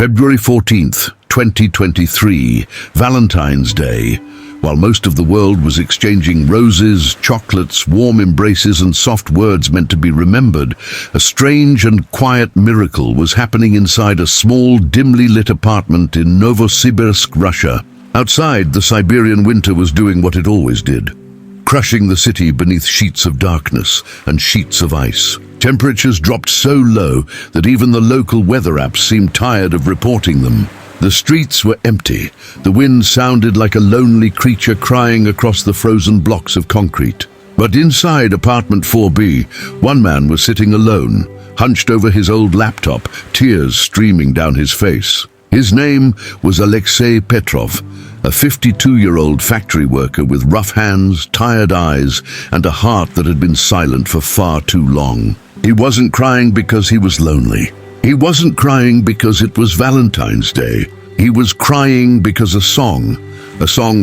February 14th, 2023, Valentine's Day. While most of the world was exchanging roses, chocolates, warm embraces and soft words meant to be remembered, a strange and quiet miracle was happening inside a small, dimly lit apartment in Novosibirsk, Russia. Outside, the Siberian winter was doing what it always did, crushing the city beneath sheets of darkness and sheets of ice. Temperatures dropped so low that even the local weather apps seemed tired of reporting them. The streets were empty. The wind sounded like a lonely creature crying across the frozen blocks of concrete. But inside apartment 4B, one man was sitting alone, hunched over his old laptop, tears streaming down his face. His name was Alexei Petrov, a 52-year-old factory worker with rough hands, tired eyes, and a heart that had been silent for far too long. He wasn't crying because he was lonely. He wasn't crying because it was Valentine's Day. He was crying because a song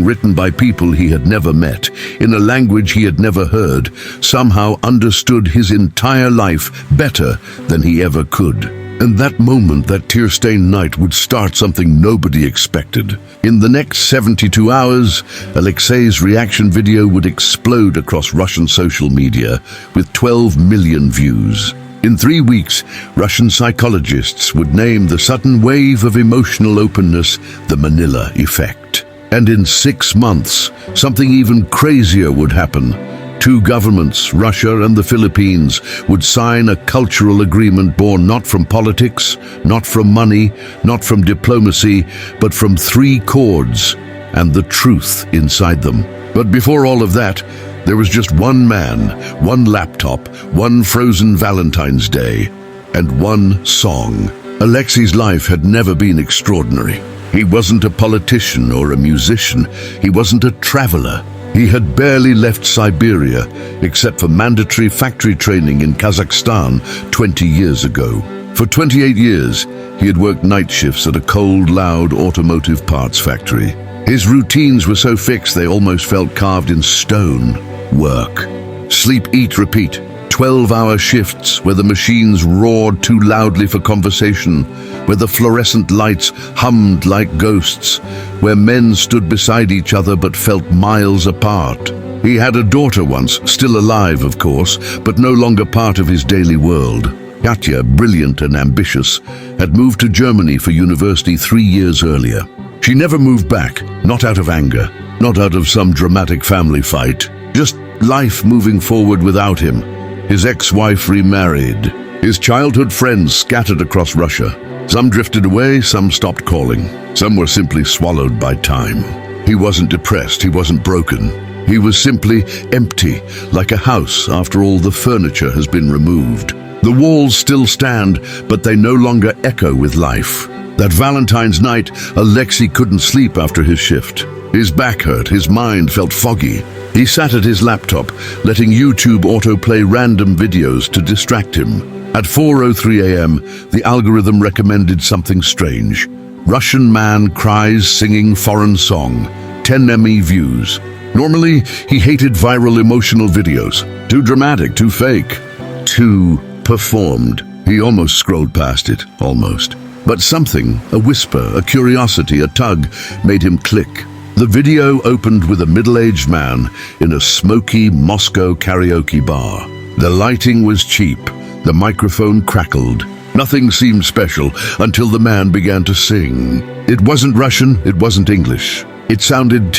written by people he had never met, in a language he had never heard, somehow understood his entire life better than he ever could. And that moment, that tear-stained night, would start something nobody expected. In the next 72 hours, Alexei's reaction video would explode across Russian social media with 12 million views. In 3 weeks, Russian psychologists would name the sudden wave of emotional openness the Manila Effect. And in 6 months, something even crazier would happen. 2 governments, Russia and the Philippines, would sign a cultural agreement born not from politics, not from money, not from diplomacy, but from 3 chords and the truth inside them. But before all of that, there was just one man, one laptop, one frozen Valentine's Day, and one song. Alexei's life had never been extraordinary. He wasn't a politician or a musician. He wasn't a traveler. He had barely left Siberia, except for mandatory factory training in Kazakhstan 20 years ago. For 28 years, he had worked night shifts at a cold, loud automotive parts factory. His routines were so fixed they almost felt carved in stone. Work, sleep, eat, repeat. 12-hour shifts where the machines roared too loudly for conversation, where the fluorescent lights hummed like ghosts, where men stood beside each other but felt miles apart. He had a daughter once, still alive of course, but no longer part of his daily world. Katya, brilliant and ambitious, had moved to Germany for university 3 years earlier. She never moved back, not out of anger, not out of some dramatic family fight. Just life moving forward without him. His ex-wife remarried. His childhood friends scattered across Russia. Some drifted away, some stopped calling. Some were simply swallowed by time. He wasn't depressed, he wasn't broken. He was simply empty, like a house after all the furniture has been removed. The walls still stand, but they no longer echo with life. That Valentine's night, Alexei couldn't sleep after his shift. His back hurt, his mind felt foggy. He sat at his laptop, letting YouTube autoplay random videos to distract him. At 4:03 a.m., the algorithm recommended something strange. Russian man cries singing foreign song. 10 ME views. Normally, he hated viral emotional videos. Too dramatic, too fake, too performed. He almost scrolled past it, almost. But something, a whisper, a curiosity, a tug, made him click. The video opened with a middle-aged man in a smoky Moscow karaoke bar. The lighting was cheap. The microphone crackled. Nothing seemed special until the man began to sing. It wasn't Russian, it wasn't English. It sounded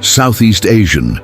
Southeast Asian.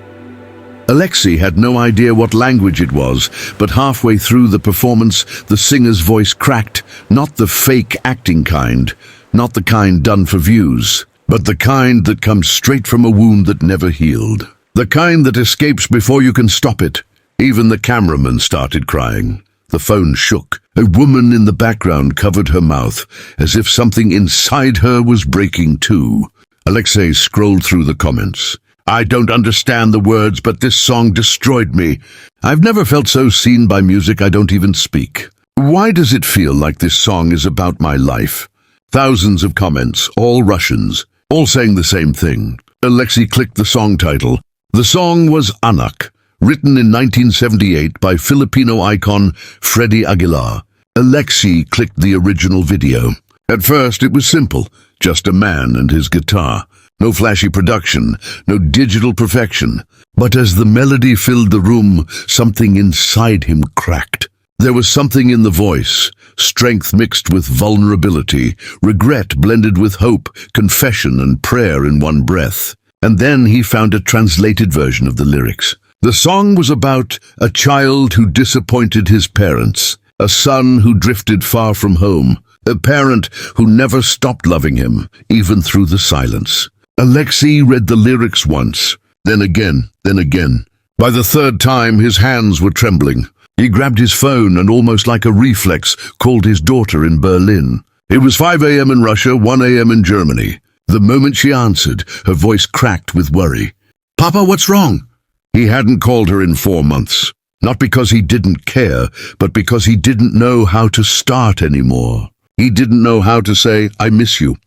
Alexei had no idea what language it was, but halfway through the performance, the singer's voice cracked, not the fake acting kind, not the kind done for views, but the kind that comes straight from a wound that never healed. The kind that escapes before you can stop it. Even the cameraman started crying. The phone shook. A woman in the background covered her mouth, as if something inside her was breaking too. Alexei scrolled through the comments. I don't understand the words, but this song destroyed me. I've never felt so seen by music I don't even speak. Why does it feel like this song is about my life? Thousands of comments, all Russians, all saying the same thing. Alexei clicked the song title. The song was Anak, written in 1978 by Filipino icon Freddie Aguilar. Alexei clicked the original video. At first, it was simple, just a man and his guitar. No flashy production, no digital perfection. But as the melody filled the room, something inside him cracked. There was something in the voice, strength mixed with vulnerability, regret blended with hope, confession and prayer in one breath. And then he found a translated version of the lyrics. The song was about a child who disappointed his parents, a son who drifted far from home, a parent who never stopped loving him, even through the silence. Alexei read the lyrics once, then again, then again. By the third time, his hands were trembling. He grabbed his phone and, almost like a reflex, called his daughter in Berlin. It was 5 a.m. in Russia, 1 a.m. in Germany. The moment she answered, her voice cracked with worry. "Papa, what's wrong?" He hadn't called her in 4 months. Not because he didn't care, but because he didn't know how to start anymore. He didn't know how to say, "I miss you.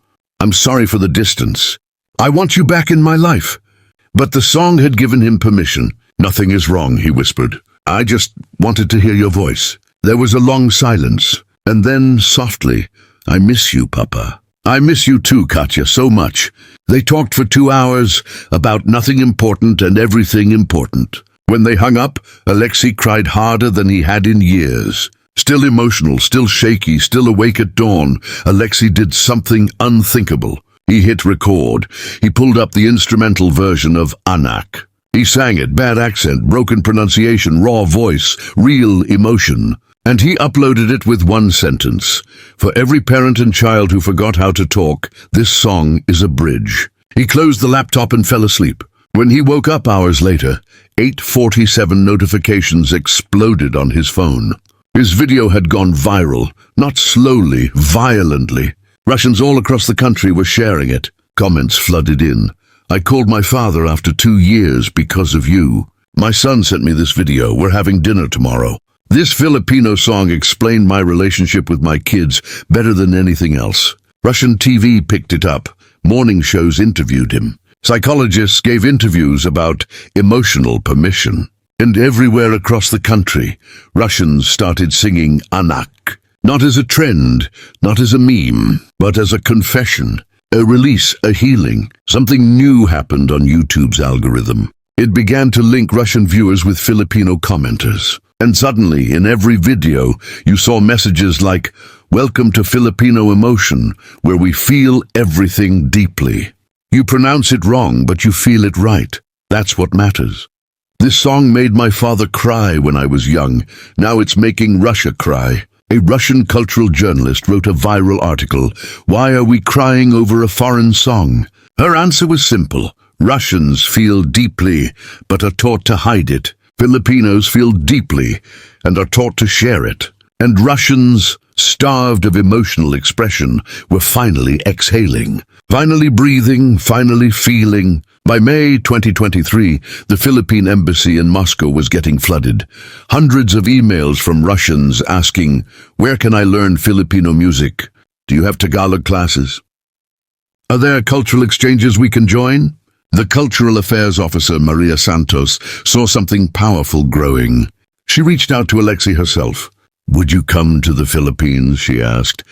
I'm sorry for the distance. I want you back in my life." But the song had given him permission. "Nothing is wrong," he whispered. "I just wanted to hear your voice." There was a long silence, and then, softly, "I miss you, Papa." "I miss you too, Katya, so much." They talked for 2 hours about nothing important and everything important. When they hung up, Alexei cried harder than he had in years. Still emotional, still shaky, still awake at dawn, Alexei did something unthinkable. He hit record. He pulled up the instrumental version of Anak. He sang it, bad accent, broken pronunciation, raw voice, real emotion. And he uploaded it with one sentence. "For every parent and child who forgot how to talk, this song is a bridge." He closed the laptop and fell asleep. When he woke up hours later, 8:47 notifications exploded on his phone. His video had gone viral, not slowly, violently. Russians all across the country were sharing it. Comments flooded in. "I called my father after 2 years because of you. My son sent me this video. We're having dinner tomorrow." This Filipino song explained my relationship with my kids better than anything else. Russian TV picked it up. Morning shows interviewed him. Psychologists gave interviews about emotional permission. And everywhere across the country, Russians started singing Anak. Not as a trend, not as a meme, but as a confession, a release, a healing. Something new happened on YouTube's algorithm. It began to link Russian viewers with Filipino commenters. And suddenly, in every video, you saw messages like, "Welcome to Filipino emotion, where we feel everything deeply. You pronounce it wrong, but you feel it right. That's what matters." This song made my father cry when I was young. Now it's making Russia cry. A Russian cultural journalist wrote a viral article, "Why are we crying over a foreign song?" Her answer was simple. Russians feel deeply, but are taught to hide it. Filipinos feel deeply and are taught to share it. And Russians, starved of emotional expression, were finally exhaling, finally breathing, finally feeling. By May 2023, the Philippine embassy in Moscow was getting flooded. Hundreds of emails from Russians asking, "Where can I learn Filipino music? Do you have Tagalog classes? Are there cultural exchanges we can join?" The Cultural Affairs Officer, Maria Santos, saw something powerful growing. She reached out to Alexei herself. "Would you come to the Philippines?" she asked.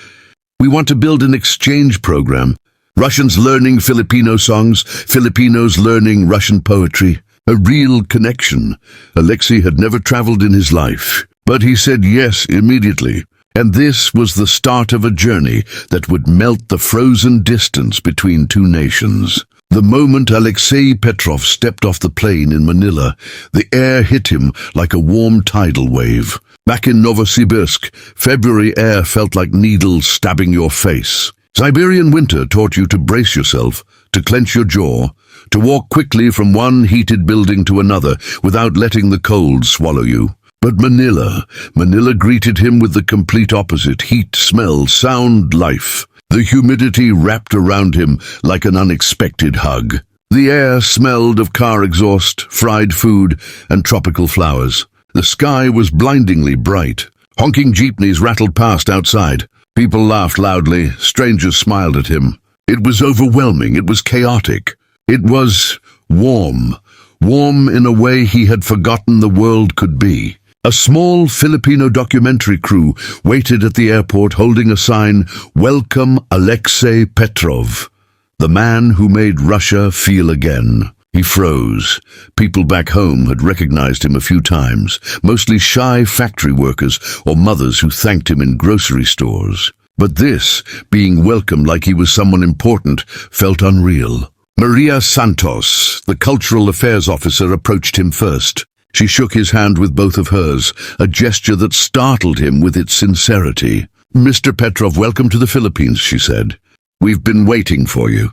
"We want to build an exchange program. Russians learning Filipino songs, Filipinos learning Russian poetry. A real connection." Alexei had never traveled in his life, but he said yes immediately. And this was the start of a journey that would melt the frozen distance between two nations. The moment Alexei Petrov stepped off the plane in Manila, the air hit him like a warm tidal wave. Back in Novosibirsk, February air felt like needles stabbing your face. Siberian winter taught you to brace yourself, to clench your jaw, to walk quickly from one heated building to another without letting the cold swallow you. But Manila greeted him with the complete opposite: heat, smell, sound, life. The humidity wrapped around him like an unexpected hug. The air smelled of car exhaust, fried food, and tropical flowers. The sky was blindingly bright. Honking jeepneys rattled past outside. People laughed loudly. Strangers smiled at him. It was overwhelming. It was chaotic. It was warm. Warm in a way he had forgotten the world could be. A small Filipino documentary crew waited at the airport holding a sign, "Welcome Alexei Petrov, the man who made Russia feel again." He froze. People back home had recognized him a few times, mostly shy factory workers or mothers who thanked him in grocery stores. But this, being welcomed like he was someone important, felt unreal. Maria Santos, the cultural affairs officer, approached him first. She shook his hand with both of hers, a gesture that startled him with its sincerity. "Mr. Petrov, welcome to the Philippines," she said. "We've been waiting for you."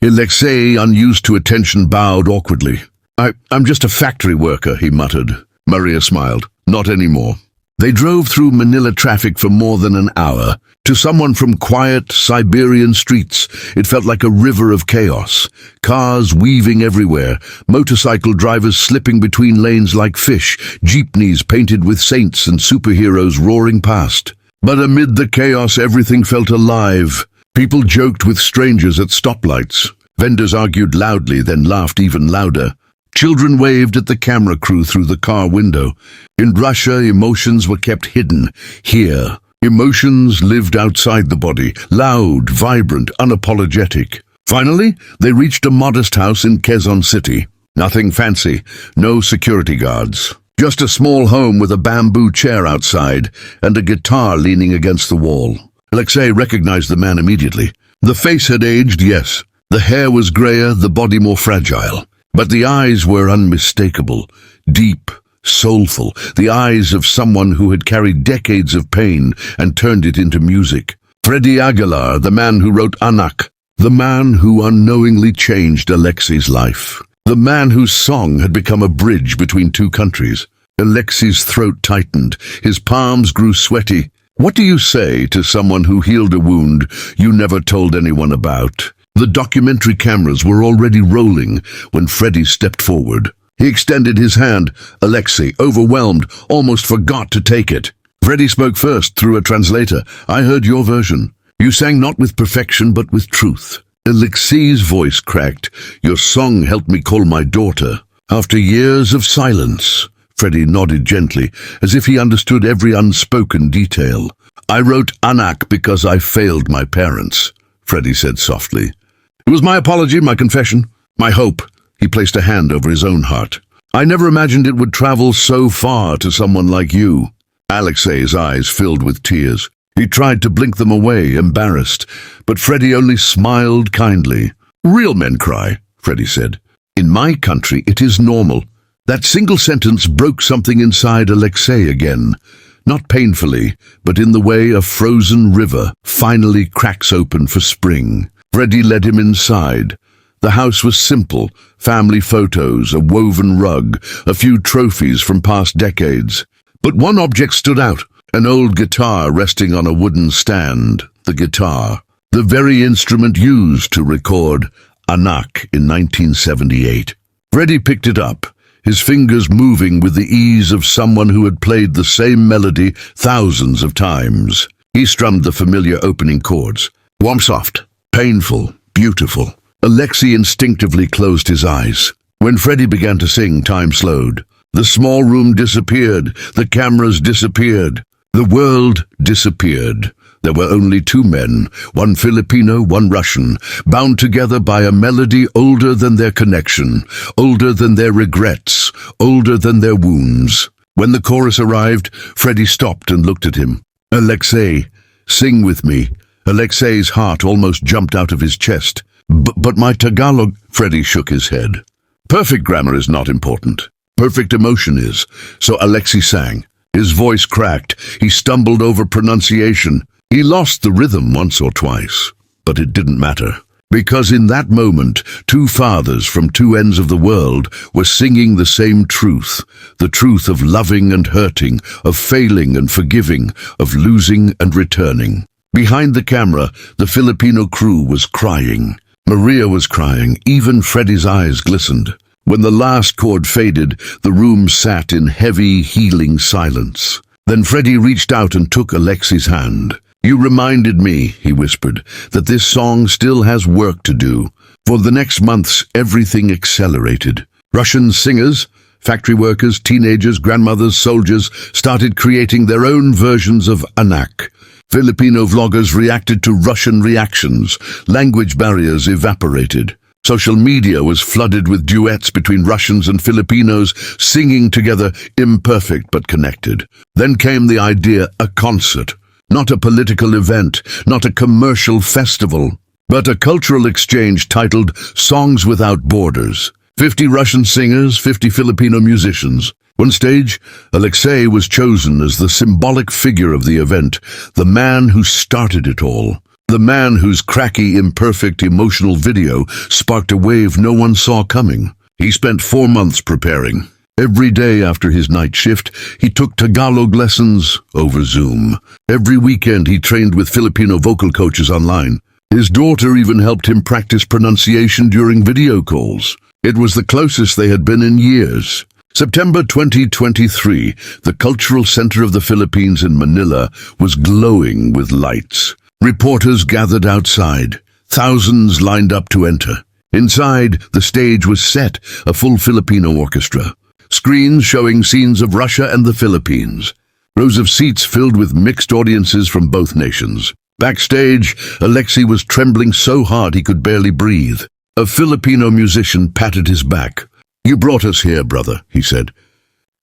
Alexei, unused to attention, bowed awkwardly. I'm just a factory worker," he muttered. Maria smiled. "Not anymore." They drove through Manila traffic for more than an hour. To someone from quiet Siberian streets, it felt like a river of chaos. Cars weaving everywhere, motorcycle drivers slipping between lanes like fish, jeepneys painted with saints and superheroes roaring past. But amid the chaos, everything felt alive. People joked with strangers at stoplights. Vendors argued loudly, then laughed even louder. Children waved at the camera crew through the car window. In Russia, emotions were kept hidden. Here, emotions lived outside the body, loud, vibrant, unapologetic. Finally, they reached a modest house in Quezon City. Nothing fancy, no security guards. Just a small home with a bamboo chair outside and a guitar leaning against the wall. Alexei recognized the man immediately. The face had aged, yes. The hair was grayer, the body more fragile. But the eyes were unmistakable, deep, soulful, the eyes of someone who had carried decades of pain and turned it into music. Freddie Aguilar, the man who wrote Anak, the man who unknowingly changed Alexei's life, the man whose song had become a bridge between two countries. Alexei's throat tightened, his palms grew sweaty. What do you say to someone who healed a wound you never told anyone about? The documentary cameras were already rolling when Freddie stepped forward. He extended his hand. Alexei, overwhelmed, almost forgot to take it. Freddie spoke first through a translator. "I heard your version. You sang not with perfection but with truth." Alexei's voice cracked. "Your song helped me call my daughter." After years of silence, Freddie nodded gently, as if he understood every unspoken detail. "I wrote Anak because I failed my parents," Freddie said softly. "It was my apology, my confession, my hope." He placed a hand over his own heart. "I never imagined it would travel so far to someone like you." Alexei's eyes filled with tears. He tried to blink them away, embarrassed, but Freddie only smiled kindly. "Real men cry," Freddie said. "In my country, it is normal." That single sentence broke something inside Alexei again. Not painfully, but in the way a frozen river finally cracks open for spring. Freddie led him inside. The house was simple, family photos, a woven rug, a few trophies from past decades. But one object stood out, an old guitar resting on a wooden stand. The guitar, the very instrument used to record Anak in 1978. Freddie picked it up, his fingers moving with the ease of someone who had played the same melody thousands of times. He strummed the familiar opening chords. Warm, soft, painful, beautiful. Alexei instinctively closed his eyes. When Freddie began to sing, time slowed. The small room disappeared. The cameras disappeared. The world disappeared. There were only two men, one Filipino, one Russian, bound together by a melody older than their connection, older than their regrets, older than their wounds. When the chorus arrived, Freddie stopped and looked at him. "Alexei, sing with me." Alexei's heart almost jumped out of his chest. But my Tagalog," Freddie shook his head. "Perfect grammar is not important. Perfect emotion is." So Alexei sang. His voice cracked. He stumbled over pronunciation. He lost the rhythm once or twice. But it didn't matter. Because in that moment, two fathers from two ends of the world were singing the same truth. The truth of loving and hurting, of failing and forgiving, of losing and returning. Behind the camera, the Filipino crew was crying. Maria was crying. Even Freddie's eyes glistened. When the last chord faded, the room sat in heavy, healing silence. Then Freddie reached out and took Alexei's hand. "You reminded me," he whispered, "that this song still has work to do." For the next months, everything accelerated. Russian singers, Factory workers, teenagers, grandmothers, soldiers started creating their own versions of Anak. Filipino vloggers reacted to Russian reactions. Language barriers evaporated. Social media was flooded with duets between Russians and Filipinos singing together, imperfect but connected. Then came the idea, a concert. Not a political event, not a commercial festival, but a cultural exchange titled Songs Without Borders. 50 Russian singers, 50 Filipino musicians. On stage, Alexei was chosen as the symbolic figure of the event, the man who started it all. The man whose cracky, imperfect, emotional video sparked a wave no one saw coming. He spent 4 months preparing. Every day after his night shift, he took Tagalog lessons over Zoom. Every weekend he trained with Filipino vocal coaches online. His daughter even helped him practice pronunciation during video calls. It was the closest they had been in years. September 2023, the cultural center of the Philippines in Manila was glowing with lights. Reporters gathered outside. Thousands lined up to enter. Inside, the stage was set, a full Filipino orchestra. Screens showing scenes of Russia and the Philippines. Rows of seats filled with mixed audiences from both nations. Backstage, Alexei was trembling so hard he could barely breathe. A Filipino musician patted his back. "You brought us here, brother," he said.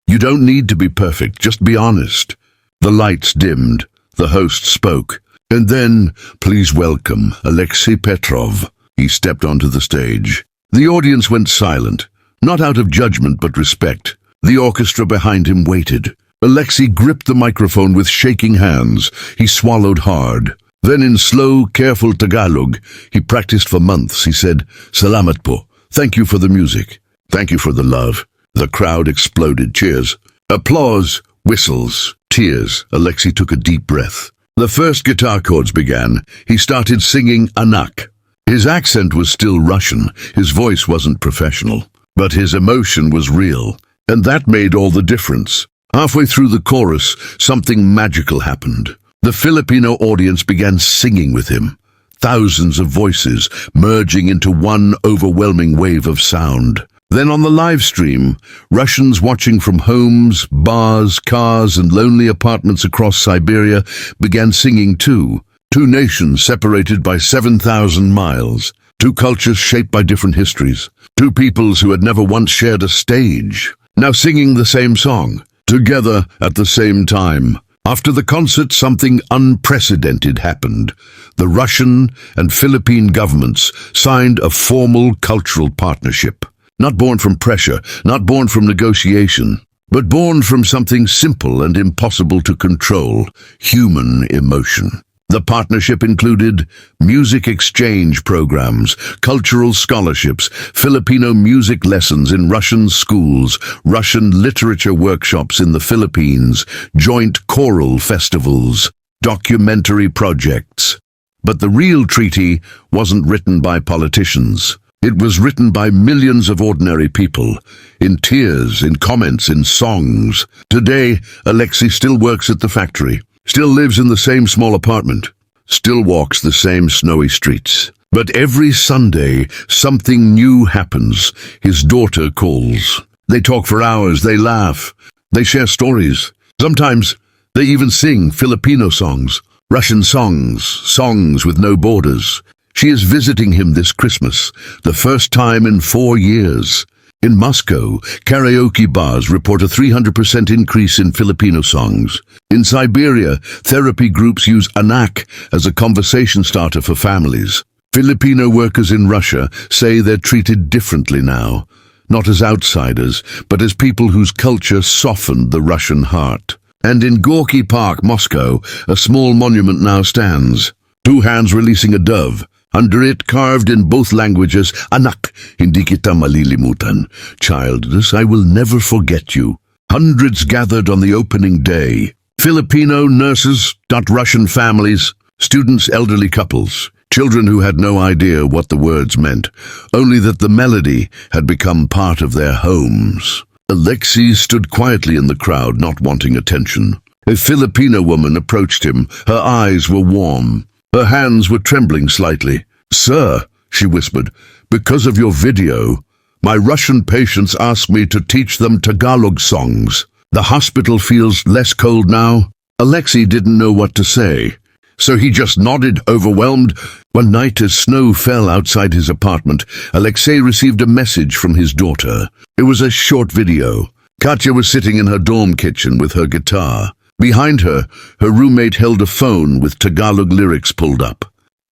"You don't need to be perfect, just be honest." The lights dimmed. The host spoke. "And then, please welcome Alexei Petrov." He stepped onto the stage. The audience went silent, not out of judgment but respect. The orchestra behind him waited. Alexei gripped the microphone with shaking hands. He swallowed hard. Then in slow, careful Tagalog, he practiced for months. He said, "Salamat po. Thank you for the music. Thank you for the love." The crowd exploded. Cheers. Applause, whistles, tears. Alexei took a deep breath. The first guitar chords began. He started singing Anak. His accent was still Russian. His voice wasn't professional. But his emotion was real. And that made all the difference. Halfway through the chorus, something magical happened. The Filipino audience began singing with him. Thousands of voices merging into one overwhelming wave of sound. Then on the live stream, Russians watching from homes, bars, cars, and lonely apartments across Siberia began singing too. Two nations separated by 7,000 miles. Two cultures shaped by different histories. Two peoples who had never once shared a stage. Now singing the same song, together at the same time. After the concert, something unprecedented happened. The Russian and Philippine governments signed a formal cultural partnership. Not born from pressure, not born from negotiation, but born from something simple and impossible to control, human emotion. The partnership included music exchange programs, cultural scholarships, Filipino music lessons in Russian schools, Russian literature workshops in the Philippines, joint choral festivals, documentary projects. But the real treaty wasn't written by politicians. It was written by millions of ordinary people, in tears, in comments, in songs. Today, Alexei still works at the factory, still lives in the same small apartment, still walks the same snowy streets. But every Sunday, something new happens. His daughter calls. They talk for hours, they laugh, they share stories. Sometimes, they even sing Filipino songs, Russian songs, songs with no borders. She is visiting him this Christmas, the first time in 4 years. In Moscow, karaoke bars report a 300% increase in Filipino songs. In Siberia, therapy groups use Anak as a conversation starter for families. Filipino workers in Russia say they're treated differently now, not as outsiders, but as people whose culture softened the Russian heart. And in Gorky Park, Moscow, a small monument now stands. 2 hands releasing a dove. Under it, carved in both languages, Anak, hindi kita malilimutan. Childless, I will never forget you. Hundreds gathered on the opening day. Filipino nurses, not Russian families, students, elderly couples, children who had no idea what the words meant, only that the melody had become part of their homes. Alexei stood quietly in the crowd, not wanting attention. A Filipino woman approached him. Her eyes were warm. Her hands were trembling slightly. "Sir," she whispered, "because of your video, My Russian patients ask me to teach them Tagalog songs. The hospital feels less cold now." Alexei didn't know what to say, so he just nodded, overwhelmed. One night as snow fell outside his apartment, Alexei received a message from his daughter. It was a short video. Katya was sitting in her dorm kitchen with her guitar. Behind her, her roommate held a phone with Tagalog lyrics pulled up.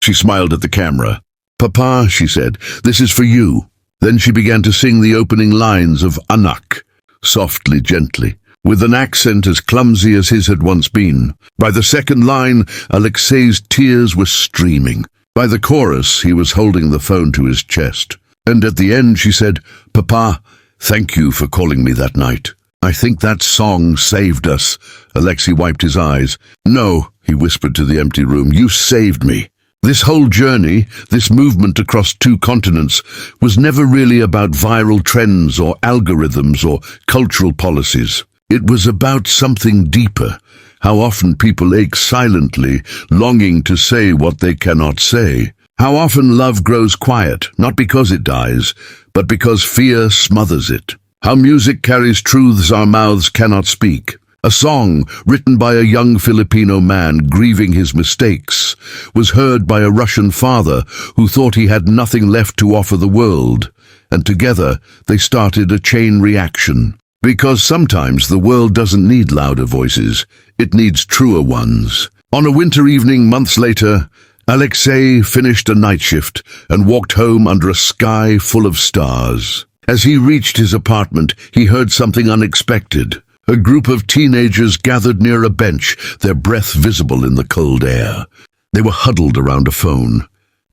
She smiled at the camera. "Papa," she said, "this is for you." Then she began to sing the opening lines of Anak, softly, gently, with an accent as clumsy as his had once been. By the second line, Alexei's tears were streaming. By the chorus, he was holding the phone to his chest. And at the end, she said, "Papa, thank you for calling me that night. I think that song saved us." Alexei wiped his eyes. "No," he whispered to the empty room, "you saved me." This whole journey, this movement across 2 continents, was never really about viral trends or algorithms or cultural policies. It was about something deeper. How often people ache silently, longing to say what they cannot say. How often love grows quiet, not because it dies, but because fear smothers it. How music carries truths our mouths cannot speak. A song written by a young Filipino man grieving his mistakes was heard by a Russian father who thought he had nothing left to offer the world, and together they started a chain reaction. Because sometimes the world doesn't need louder voices, it needs truer ones. On a winter evening months later, Alexei finished a night shift and walked home under a sky full of stars. As he reached his apartment, he heard something unexpected. A group of teenagers gathered near a bench, their breath visible in the cold air. They were huddled around a phone,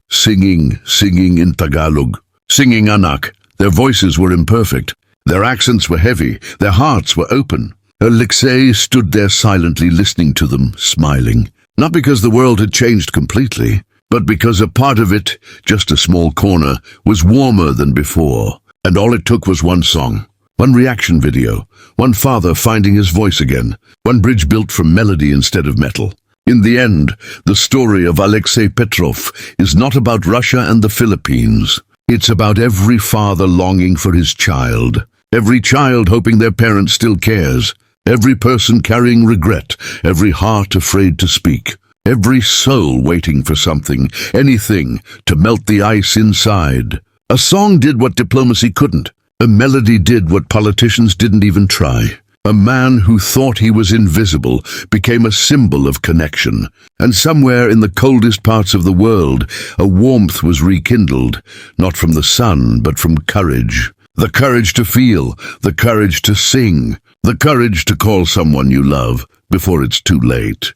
singing in Tagalog, singing Anak. Their voices were imperfect. Their accents were heavy. Their hearts were open. Alexei stood there silently listening to them, smiling. Not because the world had changed completely, but because a part of it, just a small corner, was warmer than before. And all it took was one song, one reaction video, one father finding his voice again, one bridge built from melody instead of metal. In the end, the story of Alexei Petrov is not about Russia and the Philippines. It's about every father longing for his child, every child hoping their parent still cares, every person carrying regret, every heart afraid to speak, every soul waiting for something, anything, to melt the ice inside. A song did what diplomacy couldn't. A melody did what politicians didn't even try. A man who thought he was invisible became a symbol of connection. And somewhere in the coldest parts of the world, a warmth was rekindled, not from the sun, but from courage. The courage to feel, the courage to sing, the courage to call someone you love before it's too late.